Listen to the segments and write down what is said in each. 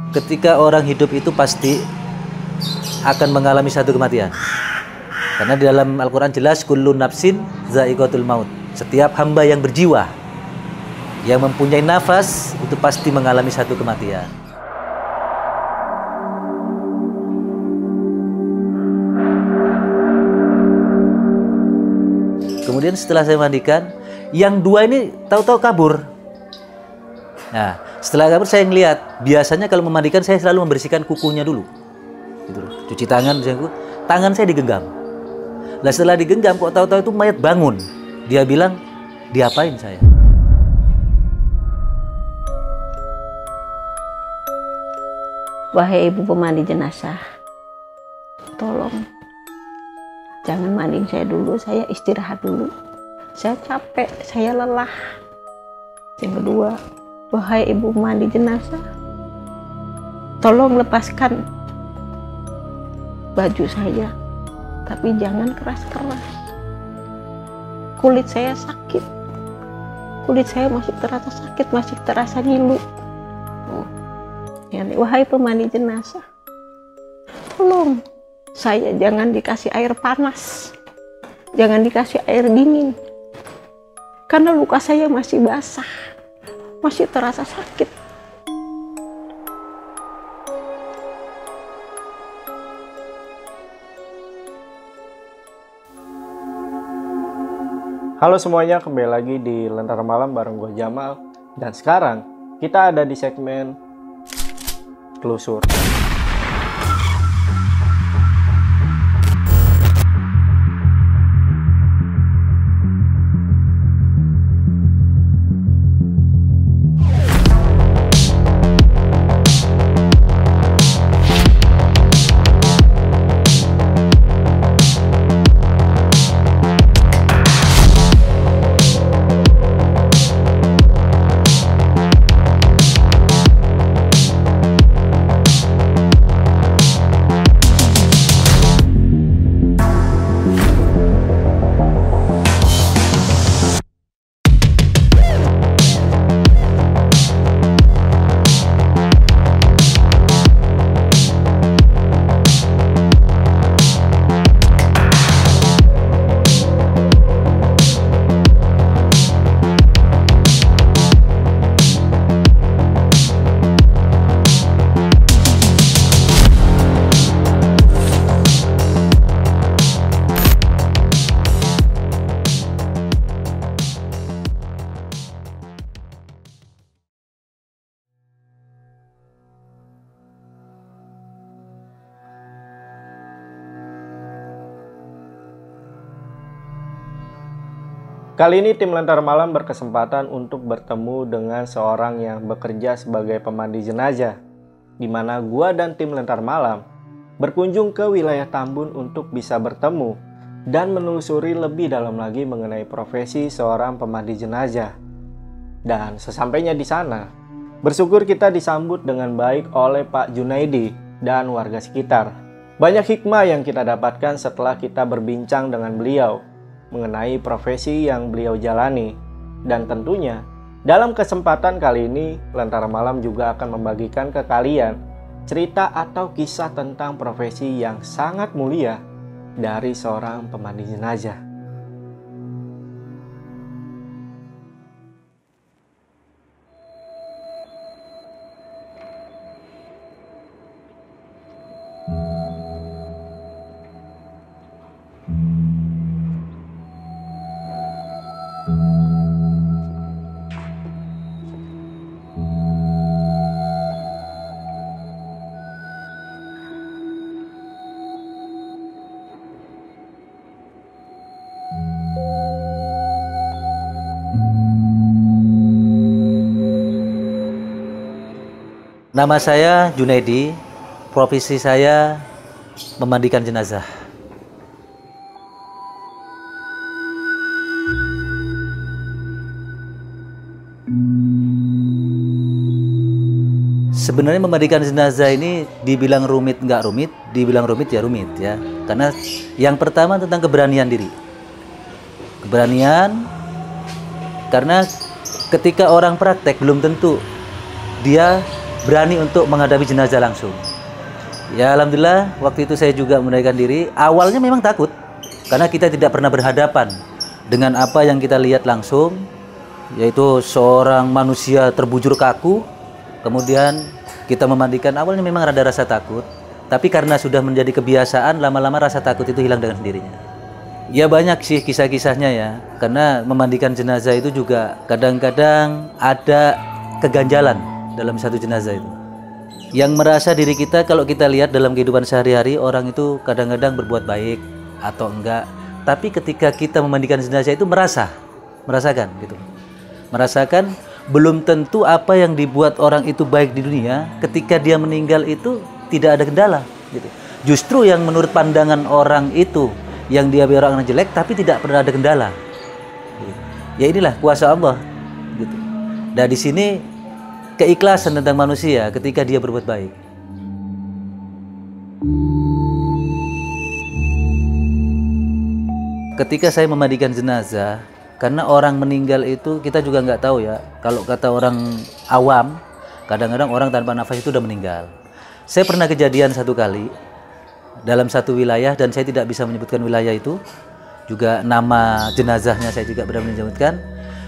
ketika orang hidup itu pasti akan mengalami satu kematian. Karena di dalam Al-Quran jelas, kullu nafsin za'iqatul maut. Setiap hamba yang berjiwa, yang mempunyai nafas, itu pasti mengalami satu kematian. Kemudian setelah saya mandikan, yang dua ini tahu-tahu kabur. Nah, setelah kabur saya ngeliat, biasanya kalau memandikan saya selalu membersihkan kukunya dulu. Gitu. Cuci tangan, tangan saya digenggam. Nah, setelah digenggam kok tahu-tahu itu mayat bangun. Dia bilang, diapain saya? Wahai ibu pemandi jenazah, tolong jangan mandiin saya dulu, saya istirahat dulu. Saya capek, saya lelah. Yang kedua, wahai ibu mandi jenazah, tolong lepaskan baju saya, tapi jangan keras-keras. Kulit saya sakit, kulit saya masih terasa sakit, masih terasa ngilu. Wahai pemandi jenazah, tolong saya jangan dikasih air panas, jangan dikasih air dingin, karena luka saya masih basah, masih terasa sakit. Halo semuanya, kembali lagi di Lentera Malam bareng gue Jamal. Dan sekarang kita ada di segmen telusur. Kali ini tim Lentera Malam berkesempatan untuk bertemu dengan seorang yang bekerja sebagai pemandi jenazah, di mana gua dan tim Lentera Malam berkunjung ke wilayah Tambun untuk bisa bertemu dan menelusuri lebih dalam lagi mengenai profesi seorang pemandi jenazah. Dan sesampainya di sana, bersyukur kita disambut dengan baik oleh Pak Junaidi dan warga sekitar. Banyak hikmah yang kita dapatkan setelah kita berbincang dengan beliau mengenai profesi yang beliau jalani. Dan tentunya dalam kesempatan kali ini Lentera Malam juga akan membagikan ke kalian cerita atau kisah tentang profesi yang sangat mulia dari seorang pemandi jenazah. Nama saya Junaidi, profesi saya memandikan jenazah. Sebenarnya memandikan jenazah ini dibilang rumit nggak rumit, dibilang rumit ya. Karena yang pertama tentang keberanian diri. Keberanian, karena ketika orang praktek belum tentu dia berani untuk menghadapi jenazah langsung. Ya alhamdulillah waktu itu saya juga menaikkan diri. Awalnya memang takut karena kita tidak pernah berhadapan dengan apa yang kita lihat langsung, yaitu seorang manusia terbujur kaku. Kemudian kita memandikan, awalnya memang ada rasa takut, tapi karena sudah menjadi kebiasaan, lama-lama rasa takut itu hilang dengan sendirinya. Ya banyak sih kisah-kisahnya ya, karena memandikan jenazah itu juga kadang-kadang ada keganjalan dalam satu jenazah itu. Yang merasa diri kita, kalau kita lihat dalam kehidupan sehari-hari, orang itu kadang-kadang berbuat baik atau enggak, tapi ketika kita memandikan jenazah itu merasakan gitu. Merasakan belum tentu apa yang dibuat orang itu baik di dunia, ketika dia meninggal itu tidak ada kendala gitu. Justru yang menurut pandangan orang itu, yang dia biar orang jelek tapi tidak pernah ada kendala. Ya inilah kuasa Allah gitu. Dan di sini keikhlasan tentang manusia ketika dia berbuat baik. Ketika saya memandikan jenazah, karena orang meninggal itu kita juga nggak tahu ya. Kalau kata orang awam, kadang-kadang orang tanpa nafas itu udah meninggal. Saya pernah kejadian satu kali dalam satu wilayah, dan saya tidak bisa menyebutkan wilayah itu, juga nama jenazahnya saya juga berani menyebutkan.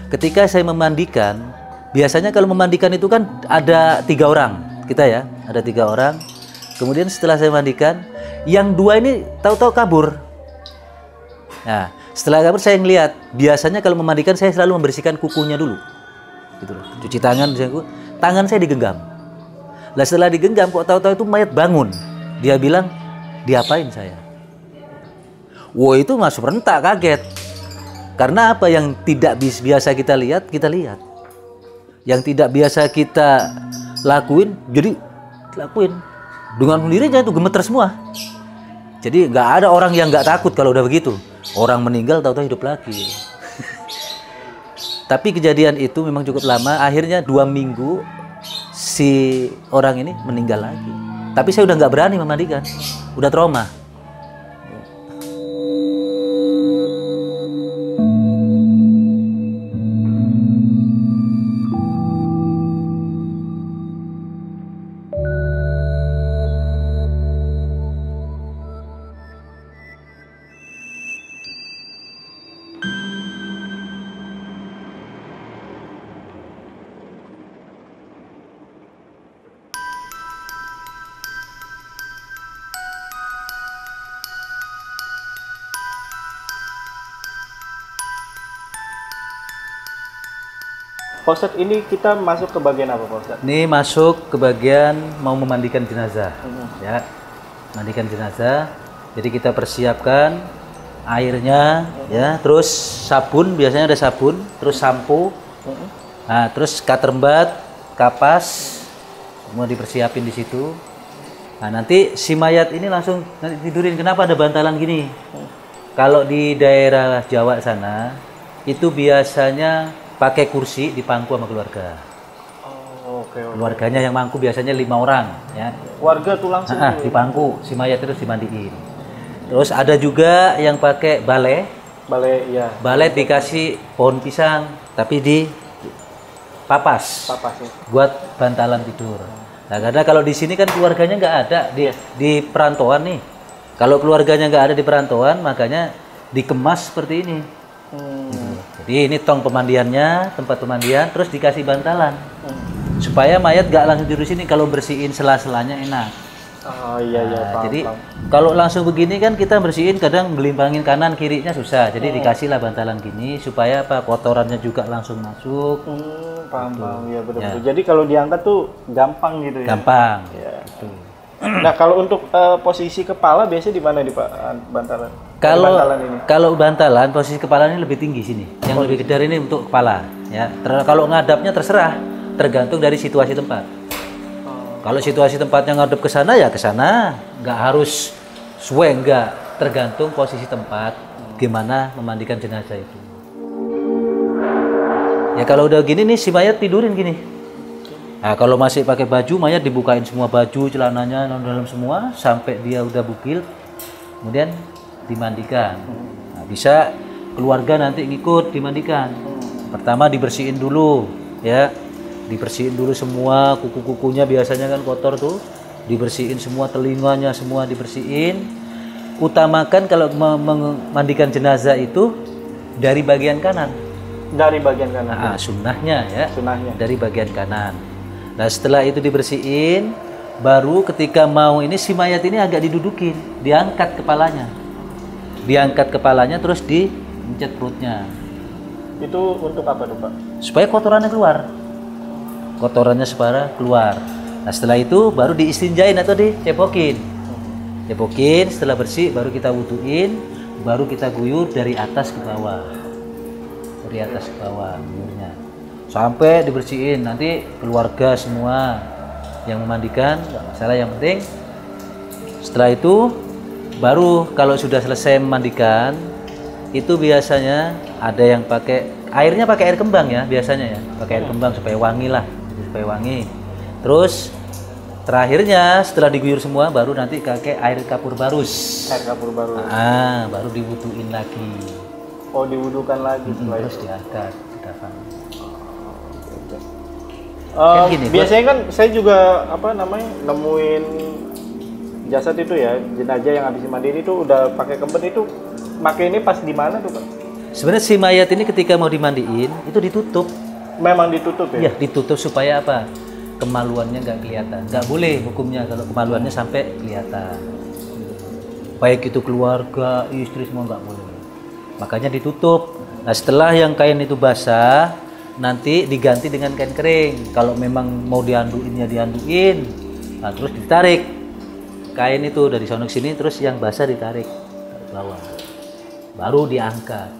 Ketika saya memandikan, biasanya kalau memandikan itu kan ada 3 orang kita ya, ada 3 orang. Kemudian setelah saya mandikan, yang 2 ini tahu-tahu kabur. Nah, setelah kabur saya ngelihat, biasanya kalau memandikan saya selalu membersihkan kukunya dulu, gitu loh. Cuci tangan, tangan saya digenggam. Lah setelah digenggam, kok tahu-tahu itu mayat bangun. Dia bilang, diapain saya? Wow, itu masuk rentak, kaget. Karena apa yang tidak biasa kita lihat, yang tidak biasa kita lakuin, jadi lakuin dengan sendirinya itu gemeter semua. Jadi nggak ada orang yang nggak takut kalau udah begitu. Orang meninggal tahu-tahu hidup lagi. Tapi kejadian itu memang cukup lama. Akhirnya 2 minggu si orang ini meninggal lagi. Tapi saya udah nggak berani memandikan, udah trauma. Pak Ustadz, ini kita masuk ke bagian apa Pak Ustadz? Ini masuk ke bagian mau memandikan jenazah. Ya, mandikan jenazah. Jadi kita persiapkan airnya, ya, terus sabun, biasanya ada sabun, terus sampo, nah, terus katerbat, kapas, semua dipersiapin di situ. Nah, nanti si mayat ini langsung nanti tidurin. Kenapa ada bantalan gini? Kalau di daerah Jawa sana, itu biasanya pakai kursi dipangku sama keluarga. Oh, oke. Keluarganya yang mangku biasanya 5 orang, ya. Warga tuh langsung dipangku, si mayat terus dimandiin. Terus ada juga yang pakai balai. Ya. Balai dikasih pohon pisang, tapi di papas ya, buat bantalan tidur. Nah, karena kalau di sini kan keluarganya nggak ada di perantauan nih. Kalau keluarganya nggak ada di perantauan, makanya dikemas seperti ini. Jadi ini tong pemandiannya, tempat pemandian, terus dikasih bantalan supaya mayat nggak langsung tidur sini. Kalau bersihin sela-selanya enak. Oh iya, Nah, jadi kalau langsung begini kan kita bersihin kadang gelimpangin kanan kirinya susah. Jadi dikasihlah bantalan gini supaya apa, kotorannya juga langsung masuk. Paham ya, betul-betul. Jadi kalau diangkat tuh gampang gitu ya. Gampang. Ya. Nah, kalau untuk posisi kepala biasanya di mana di Pak bantalan? Kalau bantalan posisi kepala ini lebih tinggi sini. Yang lebih gede ini untuk kepala, ya. Kalau ngadapnya terserah, tergantung dari situasi tempat. Kalau situasi tempatnya ngadep ke sana ya ke sana, nggak harus swing, nggak. Tergantung posisi tempat, gimana memandikan jenazah itu. Ya kalau udah gini nih si mayat tidurin gini. Nah, kalau masih pakai baju, mayat dibukain semua baju, celananya dalam semua sampai dia udah bukil, kemudian dimandikan. Nah, bisa keluarga nanti ngikut dimandikan. Pertama dibersihin dulu, ya, dibersihin dulu semua, kuku-kukunya biasanya kan kotor tuh, dibersihin semua, telinganya semua dibersihin. Utamakan kalau memandikan jenazah itu dari bagian kanan. Dari bagian kanan. Nah, sunnahnya ya. Sunnahnya. Dari bagian kanan. Nah, setelah itu dibersihin, baru ketika mau ini si mayat ini agak didudukin, diangkat kepalanya. Diangkat kepalanya terus dipencet perutnya. Itu untuk apa tuh, Pak? Supaya kotorannya keluar. Kotorannya supaya keluar. Nah, setelah itu baru diistinjain atau dicepokin. Cepokin, setelah bersih baru kita wuduin, baru kita guyur dari atas ke bawah. Dari atas ke bawah guyurnya. Sampai dibersihin, nanti keluarga semua yang memandikan, nggak masalah, yang penting setelah itu baru kalau sudah selesai memandikan, itu biasanya ada yang pakai airnya, pakai air kembang ya biasanya ya, pakai air kembang supaya wangi lah, supaya wangi. Terus terakhirnya setelah diguyur semua baru nanti pakai air kapur barus. Air kapur barus. Baru diwuduin lagi. Oh, diwudukan lagi setelah Terus itu. diangkat, dikafan. Gini, Biasanya kan saya juga nemuin jasad itu ya, jenazah yang habis dimandiin itu udah pakai kemben, itu pakai ini pas di mana tuh, Pak? Sebenarnya si mayat ini ketika mau dimandiin itu ditutup. Memang ditutup ya? Iya, ditutup supaya apa? Kemaluannya nggak kelihatan. Nggak boleh hukumnya kalau kemaluannya sampai kelihatan. Baik itu keluarga, istri, semua nggak boleh. Makanya ditutup. Nah, setelah yang kain itu basah, nanti diganti dengan kain kering. Kalau memang mau dianduin ya dianduin. Nah, terus ditarik kain itu dari sono ke sini, terus yang basah ditarik ke bawah. Baru diangkat.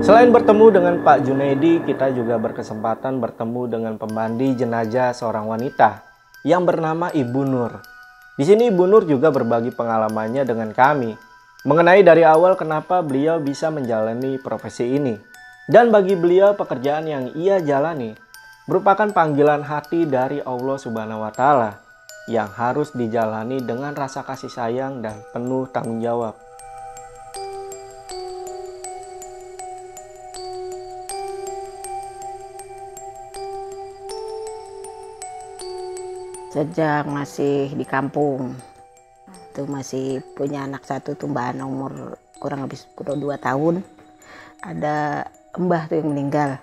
Selain bertemu dengan Pak Junaidi, kita juga berkesempatan bertemu dengan pemandi jenazah seorang wanita yang bernama Ibu Nur. Di sini Ibu Nur juga berbagi pengalamannya dengan kami mengenai dari awal kenapa beliau bisa menjalani profesi ini. Dan bagi beliau pekerjaan yang ia jalani merupakan panggilan hati dari Allah Subhanahu wa Ta'ala yang harus dijalani dengan rasa kasih sayang dan penuh tanggung jawab. Sejak masih di kampung, itu masih punya anak satu tuh, Mbak, umur kurang lebih 2 tahun. Ada mbah tuh yang meninggal,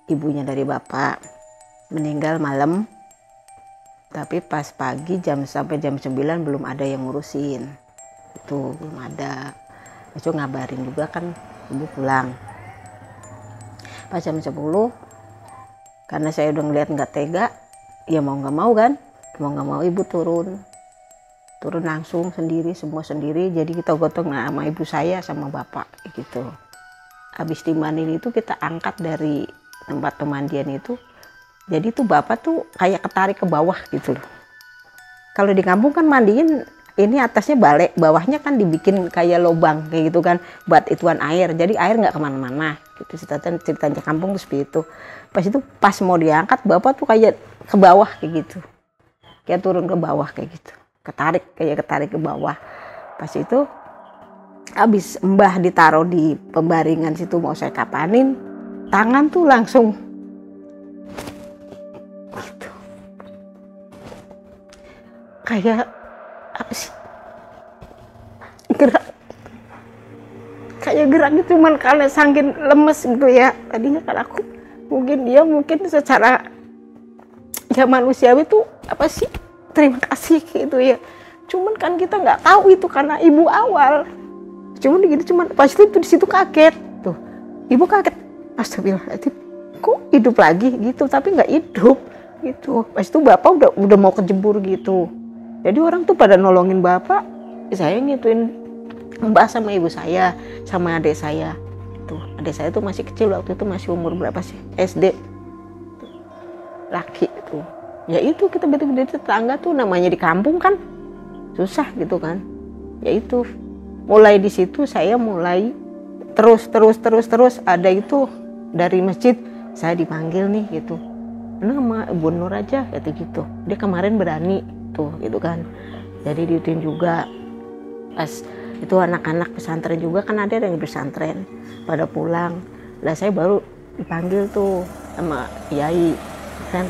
ibunya dari bapak, meninggal malam. Tapi pas pagi sampai jam 9 belum ada yang ngurusin. Itu belum ada. Itu ngabarin juga kan ibu pulang. Pas jam 10, karena saya udah ngeliat nggak tega, ya mau nggak mau kan, mau nggak mau ibu turun langsung sendiri, semua sendiri. Jadi kita gotong sama ibu saya sama bapak gitu. Habis dimandiin itu kita angkat dari tempat pemandian itu. Jadi tuh bapak tuh kayak ketarik ke bawah gitu loh. Kalau di kampung kan mandiin ini atasnya balik, bawahnya kan dibikin kayak lubang kayak gitu kan, buat ituan air. Jadi air nggak kemana-mana. Gitu ceritanya kampung tuh seperti itu. Pas mau diangkat bapak tuh kayak ke bawah kayak gitu. Kayak turun ke bawah kayak gitu, kayak ketarik ke bawah. Pas itu habis mbah ditaruh di pembaringan situ mau saya kapanin, tangan tuh langsung gitu. Kayak apa sih, gerak gitu, cuman karena saking lemes gitu ya. Tadinya kan aku mungkin secara ya manusiawi tuh apa sih, terima kasih gitu ya. Cuman kan kita nggak tahu itu karena ibu awal. Cuman pas itu di situ kaget tuh, ibu kaget, astagfirullahaladzim, kok hidup lagi gitu, tapi nggak hidup gitu. Pas itu bapak udah mau kejebur gitu. Jadi orang tuh pada nolongin bapak, saya ngituin mbak sama ibu saya sama adik saya. Tuh adik saya tuh masih kecil waktu itu, masih umur berapa sih, SD. Laki itu ya, itu kita beda-beda tetangga tuh, namanya di kampung kan susah gitu kan. Ya itu mulai di situ saya mulai terus ada itu dari masjid saya dipanggil nih gitu, nama Ibu Nur aja gitu. Dia kemarin berani tuh gitu kan. Jadi diituin juga. Pas itu anak-anak pesantren juga kan ada yang pesantren pada pulang. Lah saya baru dipanggil tuh sama Yai kan.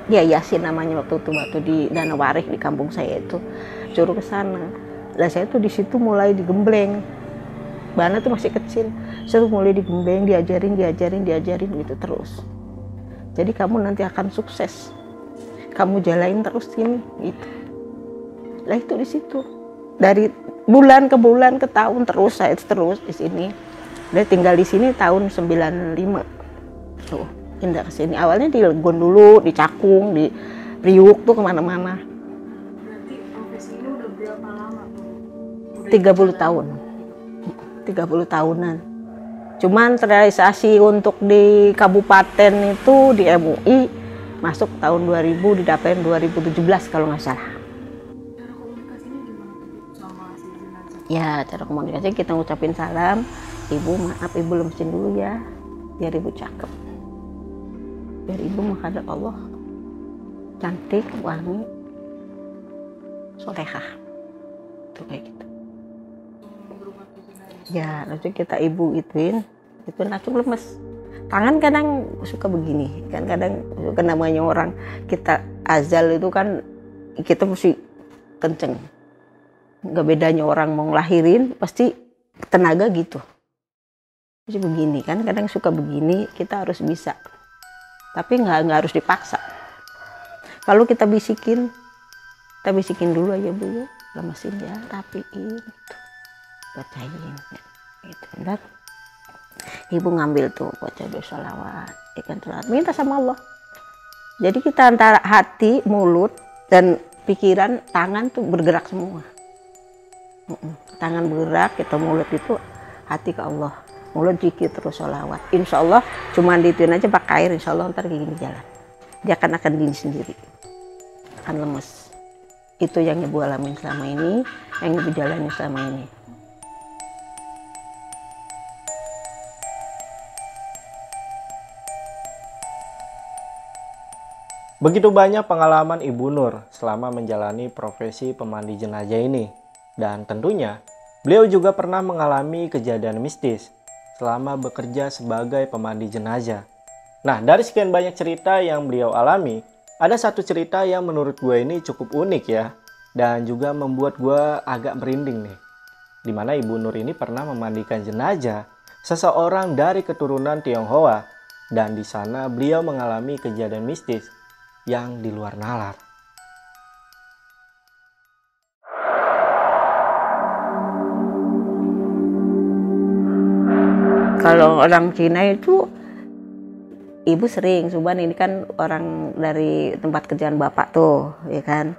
Ya Yasin namanya waktu di Danawarih di kampung saya itu, suruh ke sana. Lah saya tuh di situ mulai digembleng. Bana tuh masih kecil. Saya tuh mulai digembleng, diajarin gitu terus. Jadi kamu nanti akan sukses. Kamu jalanin terus ini gitu. Lah itu di situ. Dari bulan ke bulan ke tahun terus saya terus di sini. Dia tinggal di sini tahun 95. Tuh. Pindah ke sini. Awalnya di Legon dulu, di Cakung, di Priuk tuh kemana-mana. Berarti profesi ini udah berapa lama tuh? 30 tahun. 30 tahunan. Cuman terrealisasi untuk di kabupaten itu di MUI masuk tahun 2000, didapain 2017 kalau nggak salah. Cara komunikasinya gimana tuh sama si jenazah? Ya, cara komunikasi kita ngucapin salam. Ibu maaf, ibu lemesin dulu ya. Biar ibu cakep. Biar ibu menghadap Allah cantik, wangi, solehah, itu kayak gitu. Ya, langsung kita ibu ituin, itu langsung lemes. Tangan kadang suka begini, kan kadang suka namanya orang kita azal itu kan kita mesti kenceng. Nggak bedanya orang mau ngelahirin, pasti tenaga gitu. Mesti begini kan, kadang suka begini, kita harus bisa. Tapi nggak harus dipaksa. Kalau kita bisikin dulu aja Bu ya, lemesin ya, rapiin, gitu. Bacain, gitu. Dan ibu ngambil tuh baca doa sholawat, ikan sholat, minta sama Allah. Jadi kita antara hati, mulut, dan pikiran, tangan tuh bergerak semua. Tangan bergerak, kita mulut itu hati ke Allah. Mulut zikir terus sholawat. Insya Allah cuma dituin aja pakai air, insya Allah ntar kayak gini jalan. Dia akan diri sendiri. Akan lemes. Itu yang ibu alamin selama ini, yang ibu jalani selama ini. Begitu banyak pengalaman Ibu Nur selama menjalani profesi pemandi jenazah ini. Dan tentunya beliau juga pernah mengalami kejadian mistis selama bekerja sebagai pemandi jenazah. Nah, dari sekian banyak cerita yang beliau alami, ada satu cerita yang menurut gue ini cukup unik ya, dan juga membuat gue agak merinding nih. Dimana Ibu Nur ini pernah memandikan jenazah seseorang dari keturunan Tionghoa, dan di sana beliau mengalami kejadian mistis yang di luar nalar. Kalau orang Cina itu, ibu sering, Suban ini kan orang dari tempat kerjaan bapak tuh, ya kan.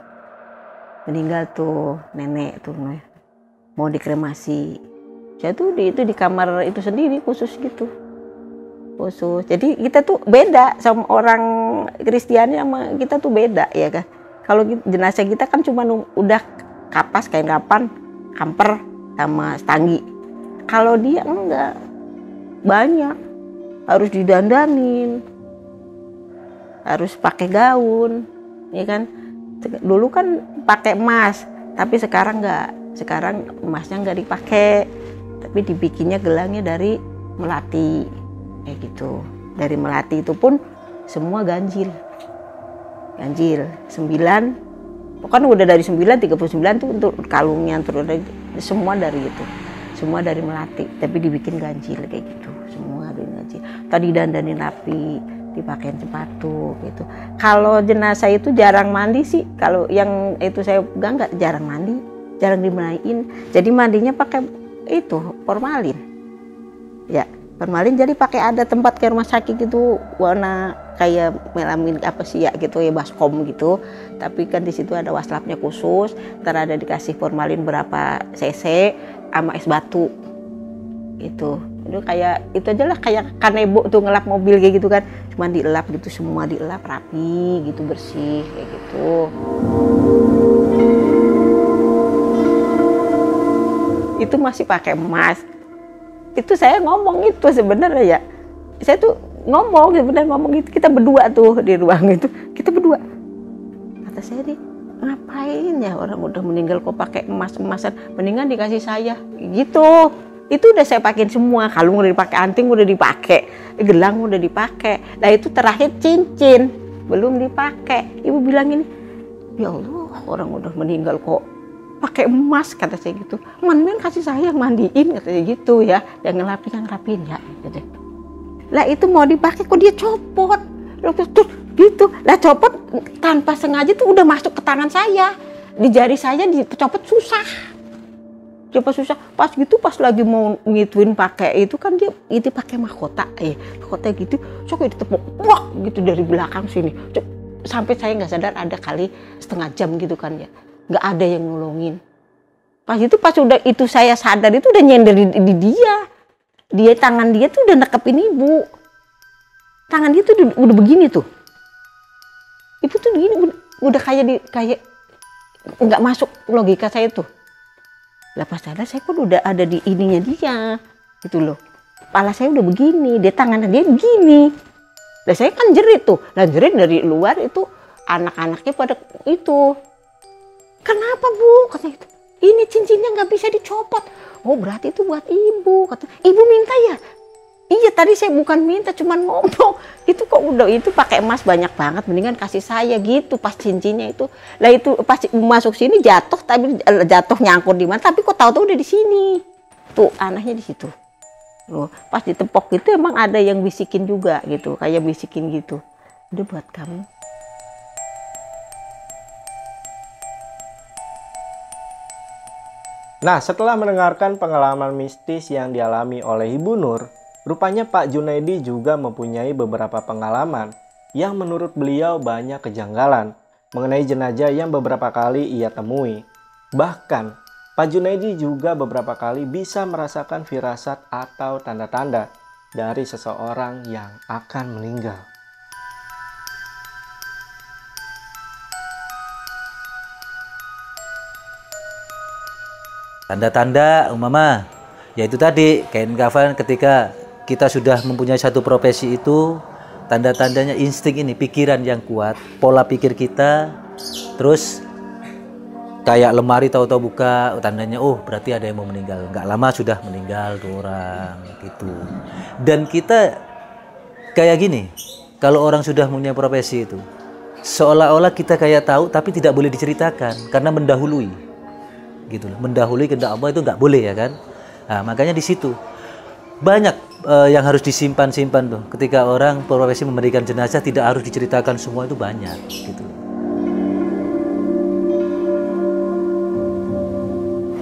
Meninggal tuh, nenek tuh, mau dikremasi. Saya tuh itu di kamar itu sendiri, khusus gitu. Khusus. Jadi kita tuh beda sama orang Kristiani, sama kita tuh beda, ya kan. Kalau jenazah kita kan cuma udah kapas, kain kapan, kamper, sama stanggi. Kalau dia enggak. Banyak, harus didandanin, harus pakai gaun, ya kan. Dulu kan pakai emas, tapi sekarang enggak. Sekarang emasnya enggak dipakai, tapi dibikinnya gelangnya dari melati, kayak gitu. Dari melati itu pun semua ganjil, 9. Pokoknya udah dari 9, 39 tuh untuk kalungnya, terus semua dari itu. Semua dari melati, tapi dibikin ganjil kayak gitu. Semua dari ganjil. Tadi dandanin rapi, dipakein sepatu gitu. Kalau jenazah itu jarang mandi sih. Kalau yang itu saya pegang nggak jarang mandi, jarang dimandiin. Jadi mandinya pakai itu formalin. Ya, formalin jadi pakai ada tempat kayak rumah sakit gitu, warna kayak melamin apa sih ya gitu ya, baskom gitu. Tapi kan di situ ada waslapnya khusus. Ntar ada dikasih formalin berapa cc sama es batu itu kayak itu aja lah, kayak kanebo tuh ngelap mobil kayak gitu kan, cuma dielap gitu, semua dielap rapi gitu, bersih kayak gitu. Itu masih pakai emas. Itu saya ngomong itu sebenarnya ya, saya tuh ngomong sebenarnya, ngomong itu kita berdua tuh di ruang itu, kita berdua. Kata saya nih, ngapain ya orang udah meninggal kok pakai emas-emasan, mendingan dikasih saya gitu. Itu udah saya pakein semua, kalung udah dipakai, anting udah dipakai, gelang udah dipakai. Nah itu terakhir cincin belum dipakai. Ibu bilang ini, ya Allah orang udah meninggal kok pakai emas, kata saya gitu. Man kasih saya yang mandiin, katanya gitu ya, yang ngerapin ya gitu. Lah itu mau dipakai kok dia copot, terus gitu. Lah copot tanpa sengaja tuh udah masuk ke tangan saya, di jari saya dicopot susah. Coba susah, pas gitu pas lagi mau ngituin pakai itu kan dia itu pakai mahkota mahkota gitu, sok ditepuk wah gitu dari belakang sini, sampai saya nggak sadar ada kali setengah jam gitu kan ya, nggak ada yang nolongin. Pas udah itu saya sadar itu udah nyender di dia tangan dia tuh udah nekepin ibu, tangan dia tuh udah begini tuh, ibu tuh begini udah kayak nggak masuk logika saya tuh. Lah pas sadar saya kok udah ada di ininya dia gitu loh. Kepala saya udah begini, dia tangannya dia begini. Lah saya kan jerit tuh. Lah jerit dari luar itu anak-anaknya pada itu. Kenapa Bu? Kata itu. Ini cincinnya nggak bisa dicopot. Oh berarti itu buat ibu. Kata ibu minta ya. Iya tadi saya bukan minta, cuman ngomong. Itu kok udah itu pakai emas banyak banget, mendingan kasih saya gitu pas cincinnya itu. Lah itu pas masuk sini jatuh, tapi jatuh nyangkut di mana, tapi kok tahu-tahu udah di sini. Tuh anehnya di situ. Loh, pas ditepok itu emang ada yang bisikin juga gitu, kayak bisikin gitu. Udah buat kamu. Nah, setelah mendengarkan pengalaman mistis yang dialami oleh Ibu Nur, rupanya Pak Junaidi juga mempunyai beberapa pengalaman yang menurut beliau banyak kejanggalan mengenai jenazah yang beberapa kali ia temui. Bahkan, Pak Junaidi juga beberapa kali bisa merasakan firasat atau tanda-tanda dari seseorang yang akan meninggal. Tanda-tanda umpama yaitu tadi kain kafan, ketika kita sudah mempunyai satu profesi itu, tanda-tandanya insting ini, pikiran yang kuat, pola pikir kita, terus kayak lemari tahu-tahu buka, tandanya oh berarti ada yang mau meninggal, nggak lama sudah meninggal tuh orang gitu. Dan kita kayak gini, kalau orang sudah punya profesi itu, seolah-olah kita kayak tahu tapi tidak boleh diceritakan karena mendahului, gitu loh. Mendahului kehendak Allah itu nggak boleh ya kan. Nah, makanya di situ banyak yang harus disimpan-simpan tuh. Ketika orang profesi memandikan jenazah tidak harus diceritakan semua, itu banyak gitu.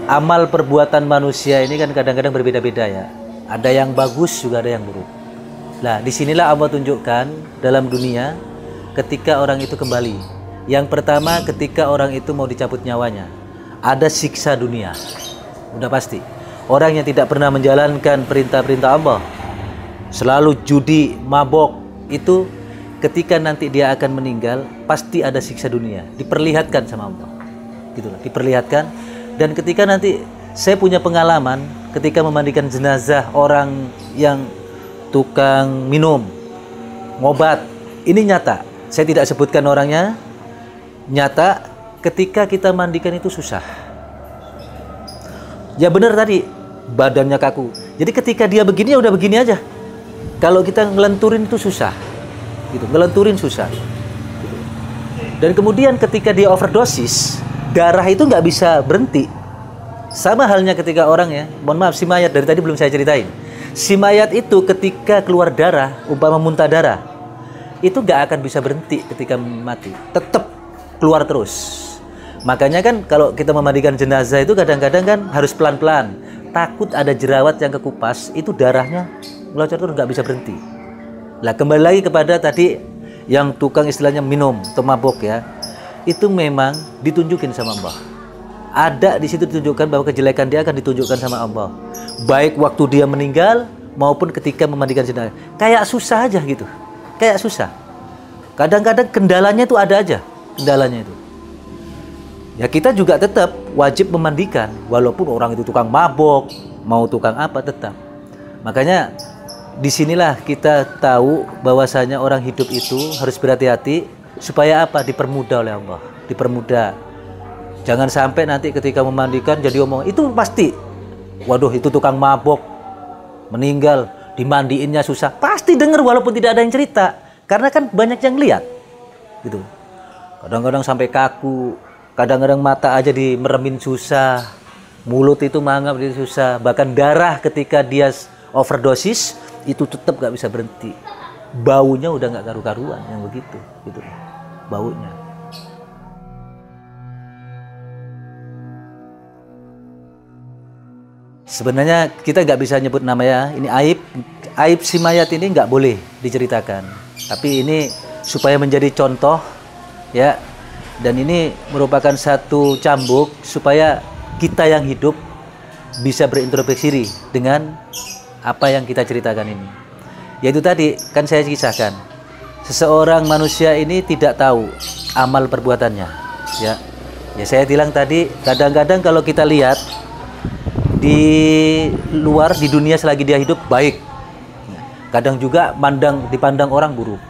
Amal perbuatan manusia ini kan kadang-kadang berbeda-beda ya. Ada yang bagus juga ada yang buruk. Nah, disinilah Allah tunjukkan dalam dunia ketika orang itu kembali. Yang pertama ketika orang itu mau dicabut nyawanya, ada siksa dunia. Udah pasti. Orang yang tidak pernah menjalankan perintah-perintah Allah, selalu judi, mabok, itu ketika nanti dia akan meninggal pasti ada siksa dunia, diperlihatkan sama Allah, gitu loh, diperlihatkan. Dan ketika nanti saya punya pengalaman ketika memandikan jenazah orang yang tukang minum, ngobat, ini nyata. Saya tidak sebutkan orangnya, nyata. Ketika kita mandikan itu susah. Ya benar tadi, badannya kaku. Jadi ketika dia begini ya udah begini aja. Kalau kita ngelenturin itu susah, gitu. Ngelenturin susah. Gitu. Dan kemudian ketika dia overdosis, darah itu nggak bisa berhenti. Sama halnya ketika orang ya, mohon maaf, si mayat dari tadi belum saya ceritain. Si mayat itu ketika keluar darah, umpama muntah darah, itu nggak akan bisa berhenti ketika mati. Tetap keluar terus. Makanya kan kalau kita memandikan jenazah itu kadang-kadang kan harus pelan-pelan. Takut ada jerawat yang kekupas, itu darahnya ngelocor terus nggak bisa berhenti. Lah kembali lagi kepada tadi yang tukang istilahnya minum atau mabok ya, itu memang ditunjukin sama Allah. Ada di situ ditunjukkan bahwa kejelekan dia akan ditunjukkan sama Allah. Baik waktu dia meninggal maupun ketika memandikan jenazah. Kayak susah aja gitu. Kayak susah. Kadang-kadang kendalanya itu ada aja, kendalanya itu. Ya kita juga tetap wajib memandikan walaupun orang itu tukang mabok, mau tukang apa tetap. Makanya disinilah kita tahu bahwasanya orang hidup itu harus berhati-hati supaya apa? Dipermudah oleh Allah, dipermudah. Jangan sampai nanti ketika memandikan jadi omong itu pasti, waduh itu tukang mabok meninggal, dimandiinnya susah. Pasti dengar walaupun tidak ada yang cerita, karena kan banyak yang lihat, gitu. Kadang-kadang sampai kaku, kadang-kadang mata aja dimeremin susah, mulut itu mangap jadi susah, bahkan darah ketika dia overdosis itu tetap gak bisa berhenti. Baunya udah gak karu-karuan yang begitu, gitu. Baunya. Sebenarnya kita nggak bisa nyebut namanya, ini aib si mayat ini nggak boleh diceritakan. Tapi ini supaya menjadi contoh, ya. Dan ini merupakan satu cambuk supaya kita yang hidup bisa berintrospeksi diri dengan apa yang kita ceritakan ini. Yaitu tadi kan saya kisahkan, seseorang manusia ini tidak tahu amal perbuatannya, ya. Ya saya bilang tadi, kadang-kadang kalau kita lihat di luar, di dunia selagi dia hidup baik, kadang juga dipandang orang buruk.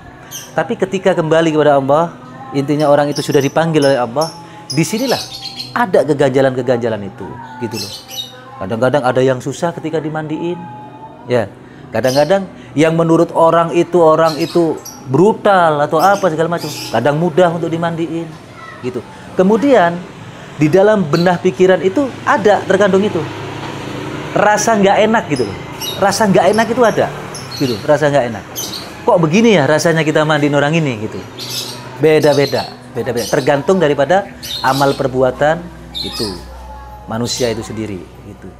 Tapi ketika kembali kepada Allah, intinya orang itu sudah dipanggil oleh Allah, disinilah ada keganjalan-keganjalan itu, gitu loh. Kadang-kadang ada yang susah ketika dimandiin, ya. Kadang-kadang yang menurut orang itu brutal atau apa segala macam, kadang mudah untuk dimandiin, gitu. Kemudian di dalam benak pikiran itu ada terkandung itu rasa nggak enak, gitu loh. Rasa nggak enak itu ada, gitu. Rasa nggak enak. Kok begini ya rasanya kita mandiin orang ini, gitu. Beda-beda. Tergantung daripada amal perbuatan itu manusia itu sendiri, gitu.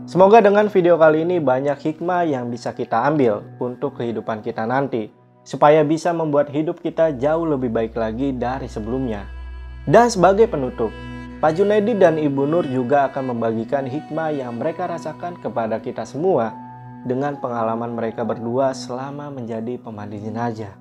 Semoga dengan video kali ini banyak hikmah yang bisa kita ambil untuk kehidupan kita nanti, supaya bisa membuat hidup kita jauh lebih baik lagi dari sebelumnya. Dan sebagai penutup, Pak Junaidi dan Ibu Nur juga akan membagikan hikmah yang mereka rasakan kepada kita semua dengan pengalaman mereka berdua selama menjadi pemandi jenazah.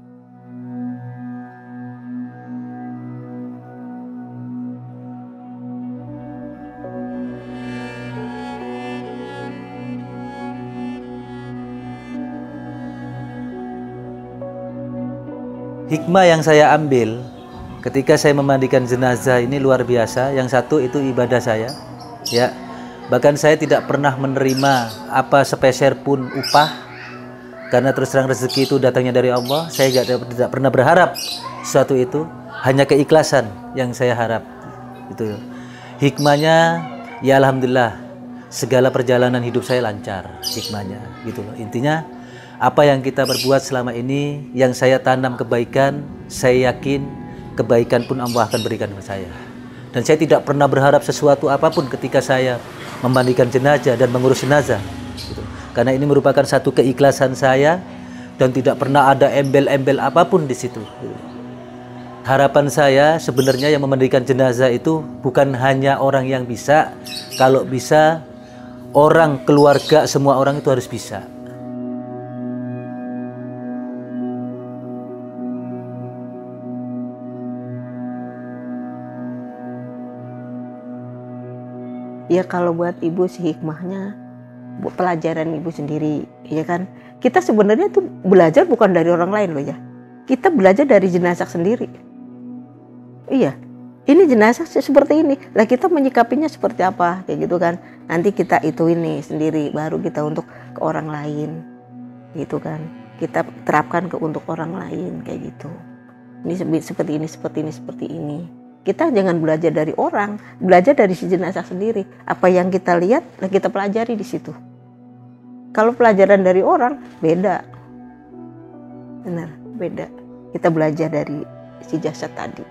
Hikmah yang saya ambil ketika saya memandikan jenazah ini luar biasa. Yang satu itu ibadah saya, ya. Bahkan saya tidak pernah menerima apa sepeser pun upah, karena terus terang rezeki itu datangnya dari Allah. Saya tidak pernah berharap sesuatu itu, hanya keikhlasan yang saya harap. Itu hikmahnya, ya alhamdulillah segala perjalanan hidup saya lancar, hikmahnya, gitu loh. Intinya apa yang kita berbuat selama ini, yang saya tanam kebaikan, saya yakin kebaikan pun Allah akan berikan kepada saya. Dan saya tidak pernah berharap sesuatu apapun ketika saya memandikan jenazah dan mengurus jenazah, gitu. Karena ini merupakan satu keikhlasan saya dan tidak pernah ada embel-embel apapun di situ. Harapan saya sebenarnya yang memandikan jenazah itu bukan hanya orang yang bisa, kalau bisa orang keluarga semua orang itu harus bisa. Ya kalau buat ibu sih hikmahnya pelajaran ibu sendiri, ya kan. Kita sebenarnya tuh belajar bukan dari orang lain loh ya. Kita belajar dari jenazah sendiri. Iya, ini jenazah seperti ini. Lah kita menyikapinya seperti apa, kayak gitu kan. Nanti kita itu ini sendiri, baru kita untuk ke orang lain, gitu kan. Kita terapkan untuk orang lain kayak gitu. Ini seperti ini, seperti ini, seperti ini. Kita jangan belajar dari orang, belajar dari si jenazah sendiri. Apa yang kita lihat, kita pelajari di situ. Kalau pelajaran dari orang, beda. Benar, beda. Kita belajar dari si jasad tadi.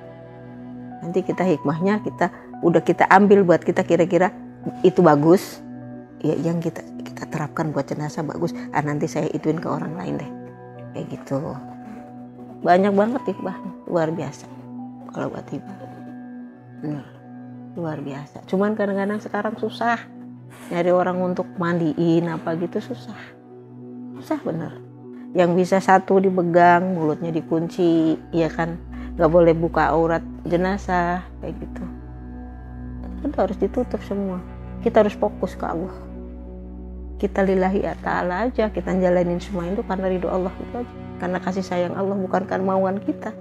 Nanti kita hikmahnya, kita ambil buat kita kira-kira itu bagus. Ya, yang kita terapkan buat jenazah bagus. Nanti saya ituin ke orang lain deh. Kayak gitu. Banyak banget hikmahnya, luar biasa. Kalau buat ibu. Luar biasa. Cuman kadang-kadang sekarang susah nyari orang untuk mandiin apa gitu, susah bener. Yang bisa satu dipegang, mulutnya dikunci, ya kan, nggak boleh buka aurat jenazah kayak gitu. Itu harus ditutup semua. Kita harus fokus ke Allah. Kita lillahi ta'ala aja, kita jalanin semua itu karena ridho Allah gitu aja. Karena kasih sayang Allah, bukan karena kemauan kita.